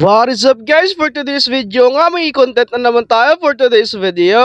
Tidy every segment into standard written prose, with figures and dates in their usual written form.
What is up guys, for today's video nga may content na naman tayo for today's video.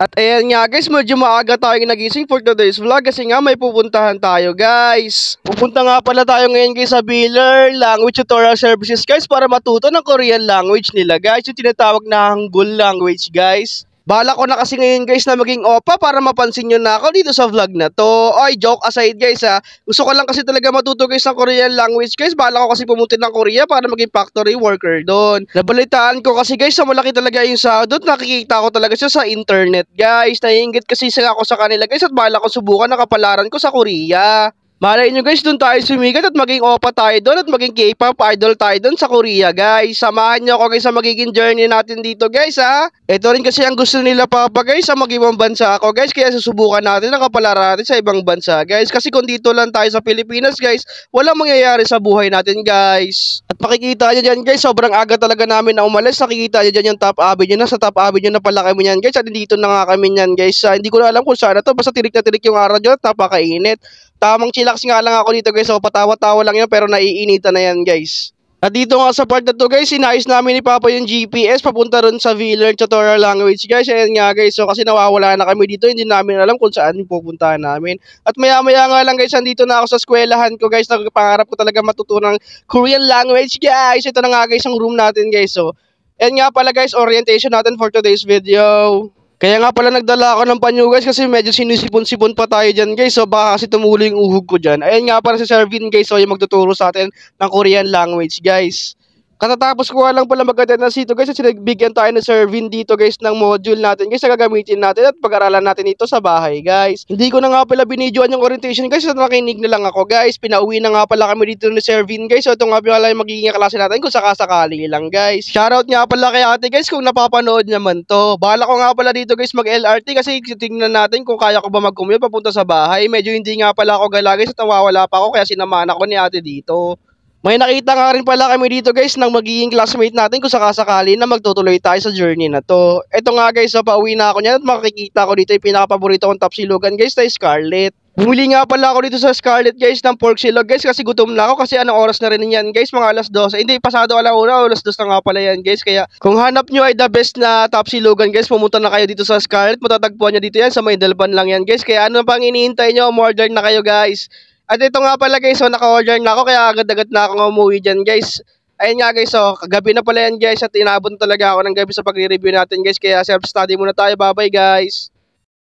At ayan nga guys, medyo maaga tayong nagising for today's vlog kasi nga may pupuntahan tayo guys. Pupunta nga pala tayo ngayon guys sa Biller Language Tutorial Services guys para matuto ng Korean language nila guys, yung tinatawag na Hangul language guys. Bala ko na kasi ngayon guys na maging opa para mapansin nyo na ako dito sa vlog na to. Oy, joke aside guys ha. Gusto ko lang kasi talaga matuto guys ng Korean language guys. Bala ko kasi pumunta ng Korea para maging factory worker doon. Nabalitaan ko kasi guys sa malaki talaga yung sahod doon. Nakikita ko talaga siya sa internet guys. Naiingit kasi ako sa kanila guys at bala ko subukan ang kapalaran ko sa Korea. Malay nyo guys, doon tayo sumikat at maging opa tayo doon at maging K-pop idol tayo doon sa Korea guys. Samahan nyo ako guys sa magiging journey natin dito guys ha. Ito rin kasi ang gusto nila papa guys sa mag-ibang bansa ako guys. Kaya susubukan natin ang kapalaran natin sa ibang bansa guys. Kasi kung dito lang tayo sa Pilipinas guys, walang mangyayari sa buhay natin guys. At makikita nyo dyan guys, sobrang aga talaga namin na umalis. Nakikita nyo dyan yung top avenue na. Sa top avenue na pala kami yan guys. At dito na nga kami yan guys. Hindi ko na alam kung saan na to. Basta tirik na tirik yung araw dyan. Napakainit. Tamang chillax nga lang ako dito guys. So patawa-tawa lang yan pero naiinitan na yan guys. At dito nga sa part na to guys, sinayos namin ni Papa yung GPS papunta ron sa Villern Tutorial Language guys. Ayan nga guys, so kasi nawawala na kami dito, hindi namin alam kung saan yung pupuntahan namin. At maya maya nga lang guys, andito na ako sa eskwelahan ko guys, nagpangarap ko talaga matutunan ng Korean language guys. Ito na nga guys ang room natin guys. So, ayan nga pala guys, orientation natin for today's video. Kaya nga pala nagdala ako ng panyo guys kasi medyo sinisipon-sipon pa tayo dyan guys. So baka kasi tumulo yung uhog ko dyan. Ayan nga pala si Servin guys. So yung magtuturo sa atin ng Korean language guys. Katatapos ko lang pala mag-attendance dito guys. At sinagbigyan tayo ng Servin dito guys ng module natin guys na gagamitin natin at pag-aralan natin ito sa bahay guys. Hindi ko na nga pala binidyoan yung orientation guys. So nakinig na lang ako guys. Pinauwi na nga pala kami dito ni Servin guys. So ito nga pala yung magiging klase natin kung sakasakali lang guys. Shoutout nga pala kay ate guys kung napapanood naman to. Bahala ko nga pala dito guys mag-LRT kasi tingnan natin kung kaya ko ba mag-commute papunta sa bahay. Medyo hindi nga pala ako gala guys at nawawala pa ako kaya sinamahan ako ni ate dito. May nakita nga rin pala kami dito guys ng magiging classmate natin kung sakasakali na magtutuloy tayo sa journey na to. Ito nga guys, so pauwi na ako niyan at makikita ko dito yung pinaka-paborito kong tapsilugan guys na Scarlett. Bumili nga pala ako dito sa Scarlett guys ng pork silog guys kasi gutom na ako kasi anong oras na rin yan guys, mga alas 12. Hindi, pasado alauna, alas 2 na nga pala yan guys. Kaya kung hanap nyo ay the best na tapsilugan guys, pumunta na kayo dito sa Scarlett. Matatagpuan nyo dito yan sa may Dalban lang yan guys. Kaya ano pang iniintay nyo, order na kayo guys. At ito nga pala guys, so naka-order na ako kaya agad-agad na ako umuwi dyan guys. Ayun nga guys, so kagabi na pala yan guys at inabot talaga ako ng gabi sa pagre-review natin guys. Kaya self-study muna tayo, bye bye guys.